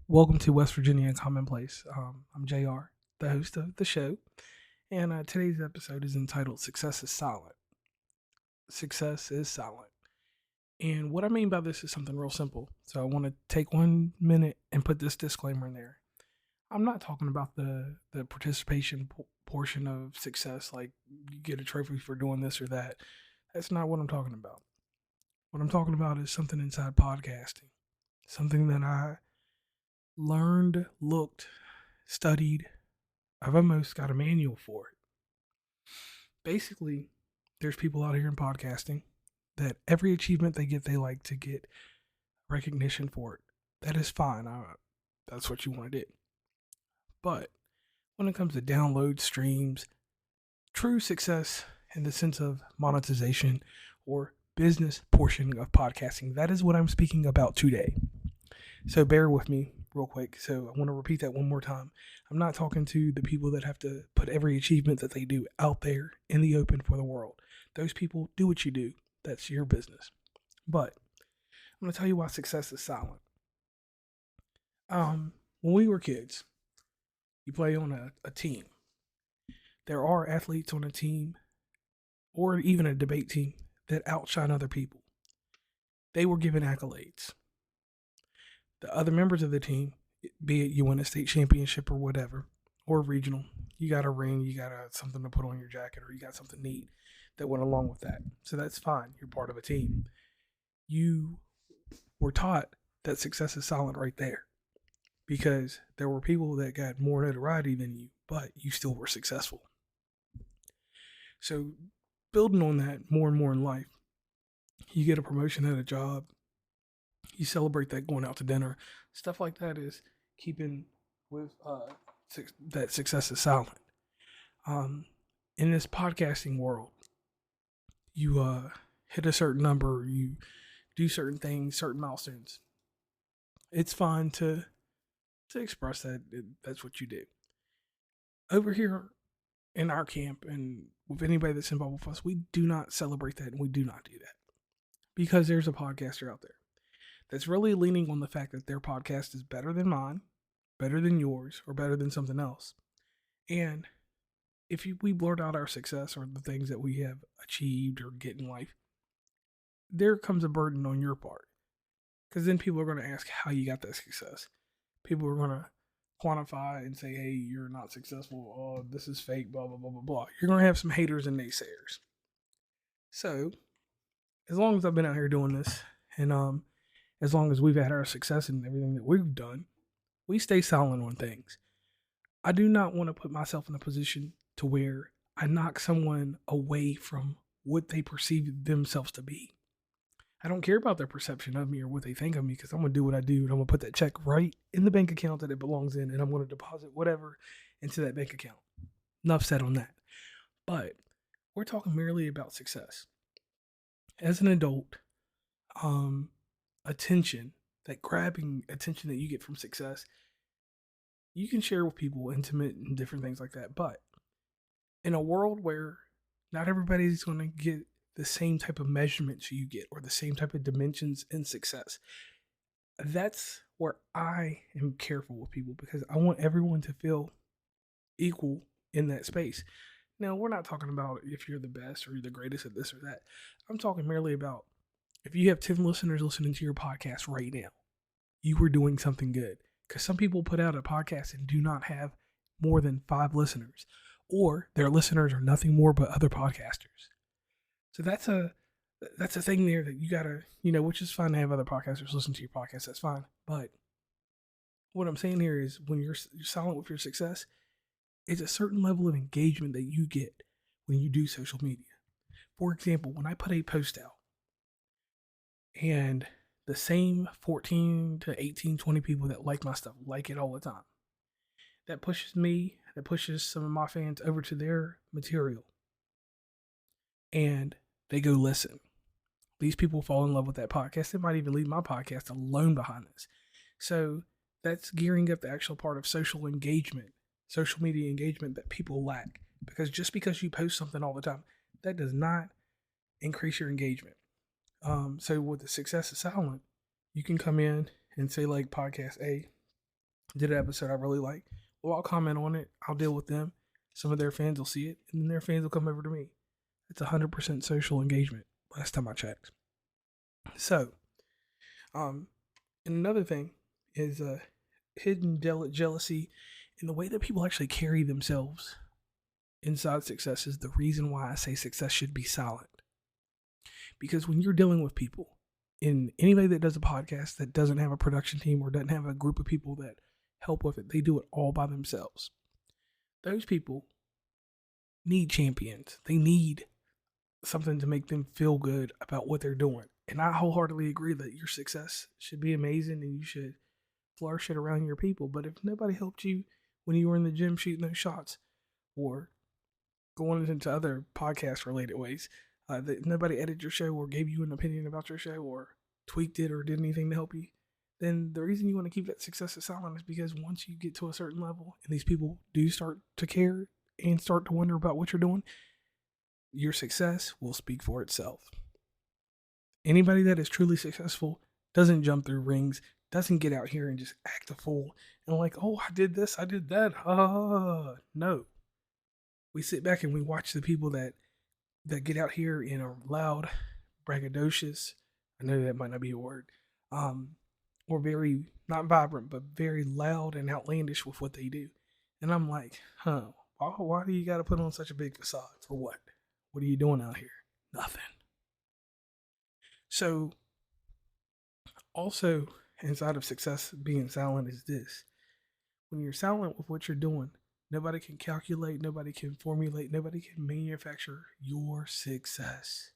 Welcome to West Virginia Commonplace. I'm JR, the host of the show, and today's episode is entitled Success is Silent. Success is silent. And what I mean by this is something real simple. So I want to take 1 minute and put this disclaimer in there. I'm not talking about the participation portion of success, like you get a trophy for doing this or that. That's not what I'm talking about. What I'm talking about is something inside podcasting, something that I learned, looked, studied. I've almost got a manual for it. Basically, there's people out here in podcasting that every achievement they get, they like to get recognition for it. That is fine. That's what you want to do. But when it comes to download streams, true success in the sense of monetization or business portion of podcasting, that is what I'm speaking about today. So bear with me real quick. So I want to repeat that one more time. I'm not talking to the people that have to put every achievement that they do out there in the open for the world. Those people, do what you do. That's your business. But I'm going to tell you why success is silent. When we were kids, you play on a team. There are athletes on a team or even a debate team that outshine other people. They were given accolades. The other members of the team, be it you win a state championship or whatever, or regional, you got a ring, you got something to put on your jacket, or you got something neat that went along with that. So that's fine. You're part of a team. You were taught that success is silent right there because there were people that got more notoriety than you, but you still were successful. So building on that more and more in life, you get a promotion at a job, you celebrate that going out to dinner, stuff like that is keeping with that success is silent. In this podcasting world, you hit a certain number, you do certain things, certain milestones. It's fine to express that that's what you do. Over here in our camp and with anybody that's involved with us, we do not celebrate that and we do not do that because there's a podcaster out there that's really leaning on the fact that their podcast is better than mine, better than yours, or better than something else. And if we blurt out our success or the things that we have achieved or get in life, there comes a burden on your part. Because then people are going to ask how you got that success. People are going to quantify and say, hey, you're not successful. Oh, this is fake, blah, blah, blah, blah, blah. You're going to have some haters and naysayers. So, as long as I've been out here doing this, and as long as we've had our success in everything that we've done, we stay silent on things. I do not want to put myself in a position to where I knock someone away from what they perceive themselves to be. I don't care about their perception of me or what they think of me because I'm going to do what I do and I'm going to put that check right in the bank account that it belongs in and I'm going to deposit whatever into that bank account. Enough said on that. But we're talking merely about success. As an adult, attention, that grabbing attention that you get from success, you can share with people intimate and different things like that. But in a world where not everybody's going to get the same type of measurements you get or the same type of dimensions in success, that's where I am careful with people because I want everyone to feel equal in that space. Now, we're not talking about if you're the best or you're the greatest at this or that. I'm talking merely about if you have 10 listeners listening to your podcast right now, you were doing something good. Because some people put out a podcast and do not have more than 5 listeners, or their listeners are nothing more but other podcasters. So that's a thing there that you gotta, which is fine to have other podcasters listen to your podcast. That's fine. But what I'm saying here is when you're silent with your success, it's a certain level of engagement that you get when you do social media. For example, when I put a post out and the same 14 to 18, 20 people that like my stuff like it all the time, that pushes some of my fans over to their material. And they go listen. These people fall in love with that podcast. They might even leave my podcast alone behind this. So that's gearing up the actual part of social engagement, social media engagement that people lack. Because just because you post something all the time, that does not increase your engagement. So with the success is silent, you can come in and say like podcast A, did an episode I really like. Well, I'll comment on it. I'll deal with them. Some of their fans will see it, and then their fans will come over to me. It's 100% social engagement. Last time I checked. So, and another thing is hidden jealousy in the way that people actually carry themselves inside Sucesss is the reason why I say Sucesss should be silent. Because when you're dealing with people, in anybody that does a podcast that doesn't have a production team or doesn't have a group of people that help with it, they do it all by themselves. Those people need champions. They need something to make them feel good about what they're doing. And I wholeheartedly agree that your success should be amazing and you should flourish it around your people. But if nobody helped you when you were in the gym shooting those shots or going into other podcast related ways, that nobody edited your show or gave you an opinion about your show or tweaked it or did anything to help you, then the reason you want to keep that success silent is because once you get to a certain level and these people do start to care and start to wonder about what you're doing, your success will speak for itself. Anybody that is truly successful doesn't jump through rings, doesn't get out here and just act a fool and like, oh, I did this, I did that. No. We sit back and we watch the people that get out here and are loud, braggadocious. I know that might not be a word. Or very, not vibrant, but very loud and outlandish with what they do. And I'm like, why do you got to put on such a big facade? For what? What are you doing out here? Nothing. So, also, inside of Sucesss being silent is this. When you're silent with what you're doing, nobody can calculate, nobody can formulate, nobody can manufacture your success.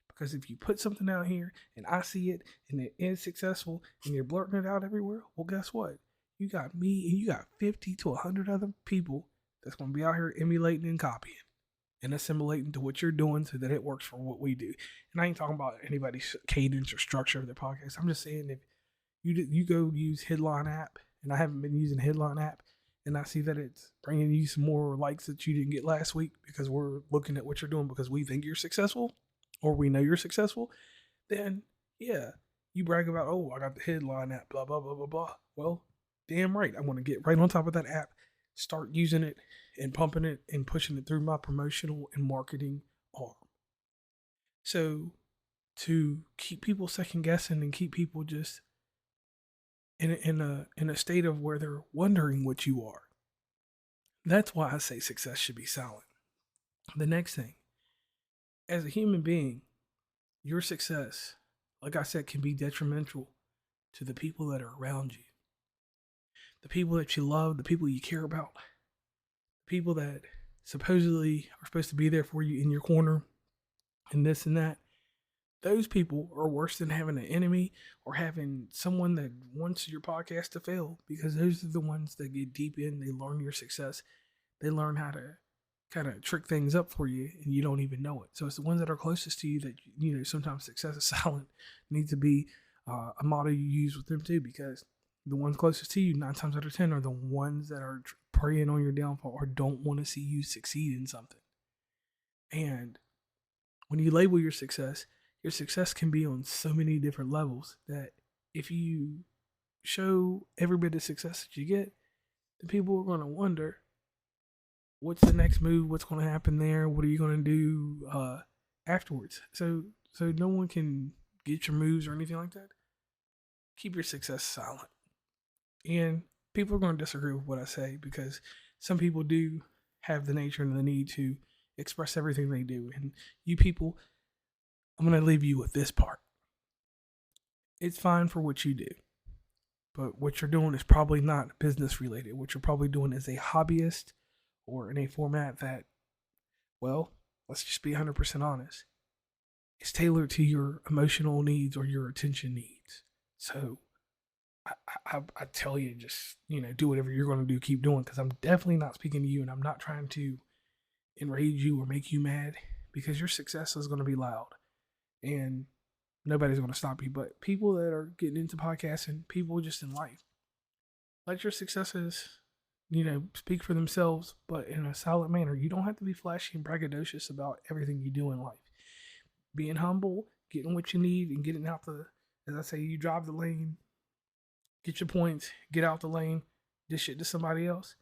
Because if you put something out here and I see it and it is successful and you're blurting it out everywhere, well, guess what? You got me and you got 50 to 100 other people that's going to be out here emulating and copying and assimilating to what you're doing so that it works for what we do. And I ain't talking about anybody's cadence or structure of their podcast. I'm just saying if you go use Headline app, and I haven't been using Headline app, and I see that it's bringing you some more likes that you didn't get last week because we're looking at what you're doing because we think you're successful or we know you're successful, then yeah, you brag about, oh, I got the Headline app, blah, blah, blah, blah, blah. Well, damn right. I want to get right on top of that app, start using it and pumping it and pushing it through my promotional and marketing arm. So to keep people second guessing and keep people just in a state of where they're wondering what you are, that's why I say Sucesss should be silent. The next thing, as a human being, your success, like I said, can be detrimental to the people that are around you. The people that you love, the people you care about, the people that supposedly are supposed to be there for you in your corner and this and that. Those people are worse than having an enemy or having someone that wants your podcast to fail, because those are the ones that get deep in, they learn your success. They learn how to kind of trick things up for you and you don't even know it. So it's the ones that are closest to you that, you know, sometimes success is silent needs to be a motto you use with them too, because the ones closest to you 9 times out of 10 are the ones that are preying on your downfall or don't want to see you succeed in something. And when you label your success can be on so many different levels that if you show every bit of success that you get, then people are going to wonder, what's the next move? What's going to happen there? What are you going to do afterwards? So no one can get your moves or anything like that. Keep your success silent. And people are going to disagree with what I say because some people do have the nature and the need to express everything they do. And you people, I'm going to leave you with this part. It's fine for what you do, but what you're doing is probably not business related. What you're probably doing is a hobbyist or in a format that, well, let's just be 100% honest. It's tailored to your emotional needs or your attention needs. So I tell you, just, you know, do whatever you're going to do, keep doing, because I'm definitely not speaking to you and I'm not trying to enrage you or make you mad, because your success is going to be loud and nobody's going to stop you. But people that are getting into podcasting, people just in life, let your successes, you know, speak for themselves, but in a silent manner. You don't have to be flashy and braggadocious about everything you do in life. Being humble, getting what you need, and getting out the, as I say, you drive the lane, get your points, get out the lane, dish it to somebody else,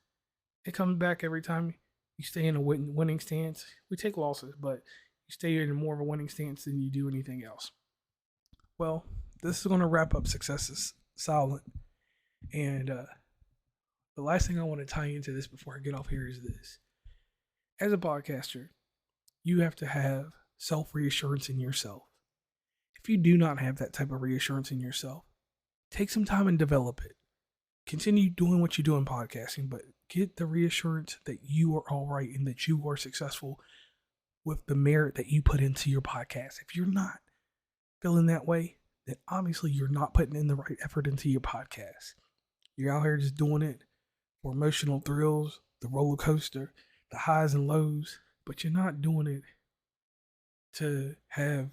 it comes back every time you stay in a winning stance. We take losses, but you stay in more of a winning stance than you do anything else. Well, this is going to wrap up Successes Silent. And the last thing I want to tie into this before I get off here is this. As a podcaster, you have to have self reassurance in yourself. If you do not have that type of reassurance in yourself, take some time and develop it. Continue doing what you do in podcasting, but get the reassurance that you are all right and that you are successful with the merit that you put into your podcast. If you're not feeling that way, then obviously you're not putting in the right effort into your podcast. You're out here just doing it for emotional thrills, the roller coaster, the highs and lows, but you're not doing it to have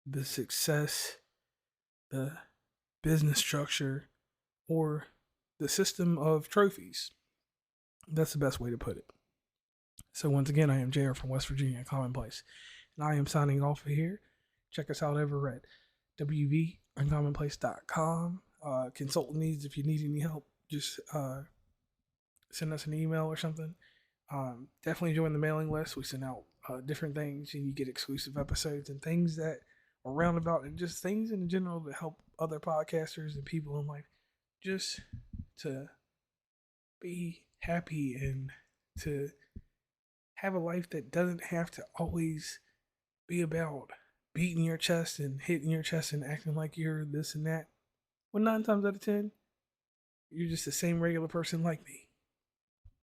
the success, the business structure, or the system of trophies. That's the best way to put it. So once again, I am JR from West Virginia Commonplace, and I am signing off of here. Check us out over at wvuncommonplace.com. Consultant needs, if you need any help, just send us an email or something. Definitely join the mailing list. We send out different things, and you get exclusive episodes and things that are roundabout, and just things in general to help other podcasters and people in life just to be happy and to have a life that doesn't have to always be about beating your chest and hitting your chest and acting like you're this and that. Well, 9 times out of 10, you're just the same regular person like me.